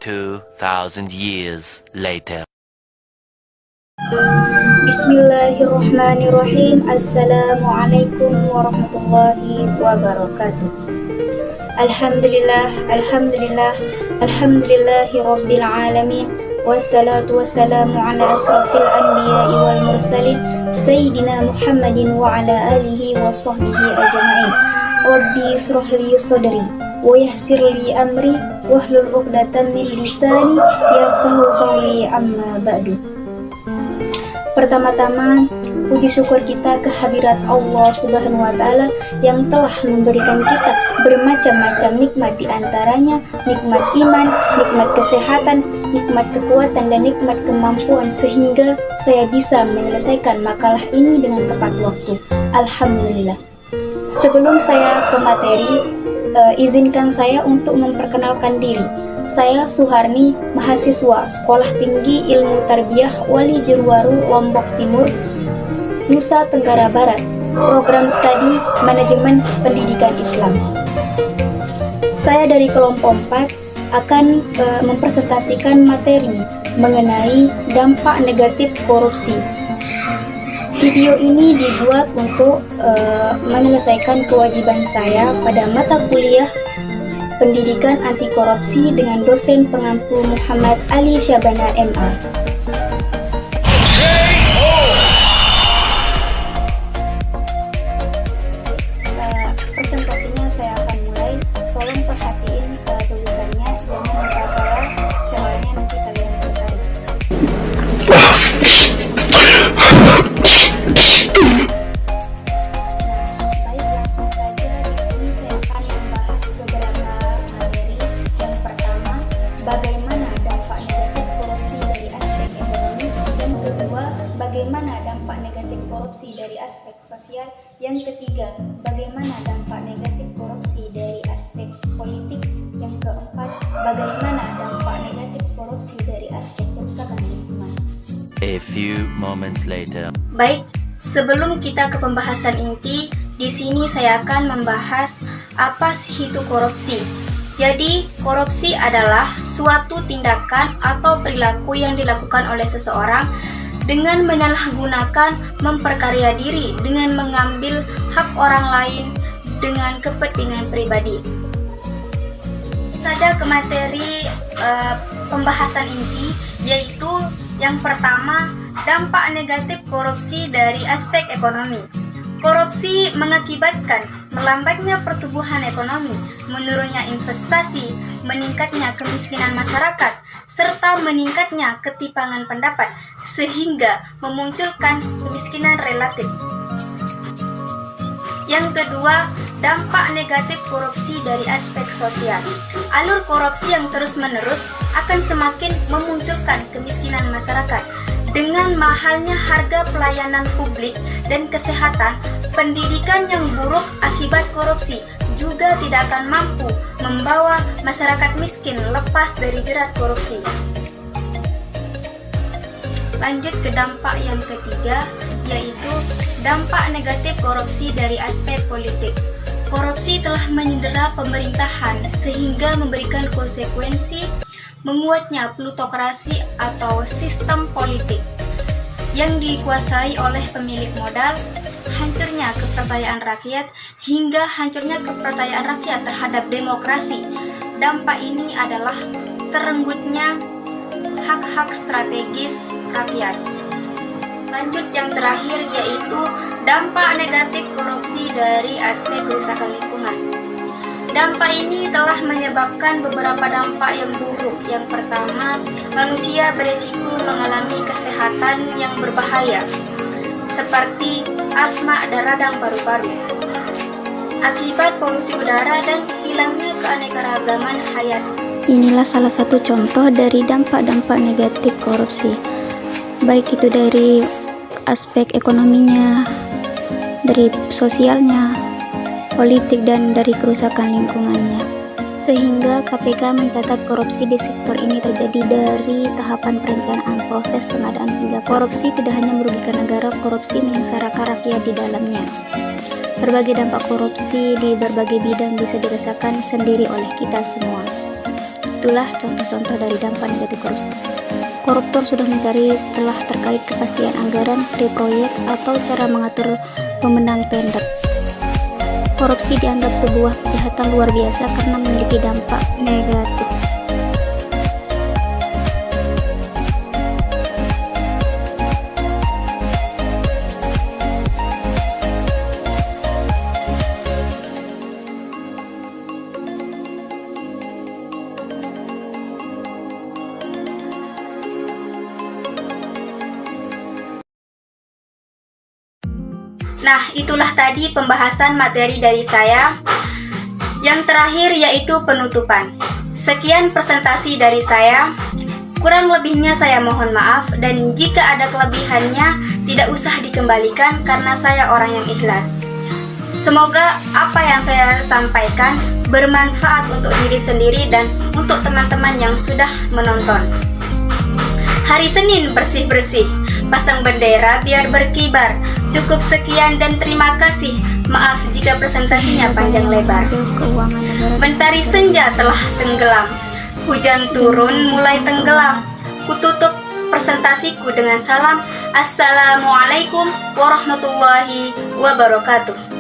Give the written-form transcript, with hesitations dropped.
2,000 years later. Bismillahirrahmanirrahim. Assalamualaikum warahmatullahi wabarakatuh. Alhamdulillah, alhamdulillah, alhamdulillahi rabbil alamin. Wassalatu wassalamu ala asrafil anbiya'i wal mursalin Sayyidina Muhammadin wa ala alihi wa sahbihi ajma'in. Rabbi israh li sadri wa yassir li amri wahlul 'uqdatam min lisani yafqahu qawli, amma ba'du. Pertama-tama, puji syukur kita kehadirat Allah Subhanahu wa Ta'ala yang telah memberikan kita bermacam-macam nikmat, di antaranya nikmat iman, nikmat kesehatan, nikmat kekuatan, dan nikmat kemampuan sehingga saya bisa menyelesaikan makalah ini dengan tepat waktu. Alhamdulillah. Sebelum saya ke materi, izinkan saya untuk memperkenalkan diri. Saya Suharni, mahasiswa Sekolah Tinggi Ilmu Tarbiyah Wali Jurwaru, Lombok Timur, Nusa Tenggara Barat, program studi Manajemen Pendidikan Islam. Saya dari kelompok 4 akan mempresentasikan materi mengenai dampak negatif korupsi. Video ini dibuat untuk menyelesaikan kewajiban saya pada mata kuliah Pendidikan Anti Korupsi dengan dosen pengampu Muhammad Ali Syabana MA. Presentasinya saya akan mulai. Tolong perhatiin tulisannya, jangan lupa salah, soalnya nanti kalian tertarik. Bagaimana dampak negatif korupsi dari aspek ekonomi, yang kedua, bagaimana dampak negatif korupsi dari aspek sosial, yang ketiga, bagaimana dampak negatif korupsi dari aspek politik, yang keempat, bagaimana dampak negatif korupsi dari aspek kerusakan lingkungan. A few moments later. Baik, sebelum kita ke pembahasan inti, di sini saya akan membahas apa sih itu korupsi. Jadi, korupsi adalah suatu tindakan atau perilaku yang dilakukan oleh seseorang dengan menyalahgunakan, memperkaya diri dengan mengambil hak orang lain dengan kepentingan pribadi. Saja ke materi pembahasan inti, yaitu yang pertama, dampak negatif korupsi dari aspek ekonomi. Korupsi mengakibatkan melambatnya pertumbuhan ekonomi, menurunnya investasi, meningkatnya kemiskinan masyarakat, serta meningkatnya ketimpangan pendapat, sehingga memunculkan kemiskinan relatif. Yang kedua, dampak negatif korupsi dari aspek sosial. Alur korupsi yang terus-menerus akan semakin memunculkan kemiskinan masyarakat. Dengan mahalnya harga pelayanan publik dan kesehatan, pendidikan yang buruk akibat korupsi juga tidak akan mampu membawa masyarakat miskin lepas dari jerat korupsi. Lanjut ke dampak yang ketiga, yaitu dampak negatif korupsi dari aspek politik. Korupsi telah menyandera pemerintahan sehingga memberikan konsekuensi menguatnya plutokrasi atau sistem politik yang dikuasai oleh pemilik modal, hancurnya kepercayaan rakyat, hingga hancurnya kepercayaan rakyat terhadap demokrasi. Dampak ini adalah terenggutnya hak-hak strategis rakyat. Lanjut yang terakhir, yaitu dampak negatif korupsi dari aspek kerusakan lingkungan. Dampak ini telah menyebabkan beberapa dampak yang buruk. Yang pertama, manusia berisiko mengalami kesehatan yang berbahaya, seperti asma dan radang paru-paru, akibat polusi udara dan hilangnya keanekaragaman hayati. Inilah salah satu contoh dari dampak-dampak negatif korupsi, baik itu dari aspek ekonominya, dari sosialnya, politik, dan dari kerusakan lingkungannya. Sehingga KPK mencatat korupsi di sektor ini terjadi dari tahapan perencanaan, proses pengadaan hingga korupsi tidak hanya merugikan negara, korupsi menyengsarakan rakyat di dalamnya. Berbagai dampak korupsi di berbagai bidang bisa dirasakan sendiri oleh kita semua. Itulah contoh-contoh dari dampak negatif korupsi. Koruptor sudah mencari celah terkait kepastian anggaran, proyek, atau cara mengatur pemenang tender. Korupsi dianggap sebuah kejahatan luar biasa karena memiliki dampak negatif. Nah, itulah tadi pembahasan materi dari saya. Yang terakhir yaitu penutupan. Sekian presentasi dari saya. Kurang lebihnya saya mohon maaf, dan jika ada kelebihannya tidak usah dikembalikan karena saya orang yang ikhlas. Semoga apa yang saya sampaikan bermanfaat untuk diri sendiri dan untuk teman-teman yang sudah menonton. Hari Senin bersih-bersih, pasang bendera biar berkibar. Cukup sekian dan terima kasih. Maaf jika presentasinya panjang lebar. Mentari senja telah tenggelam, hujan turun mulai tenggelam. Kututup presentasiku dengan salam. Assalamualaikum warahmatullahi wabarakatuh.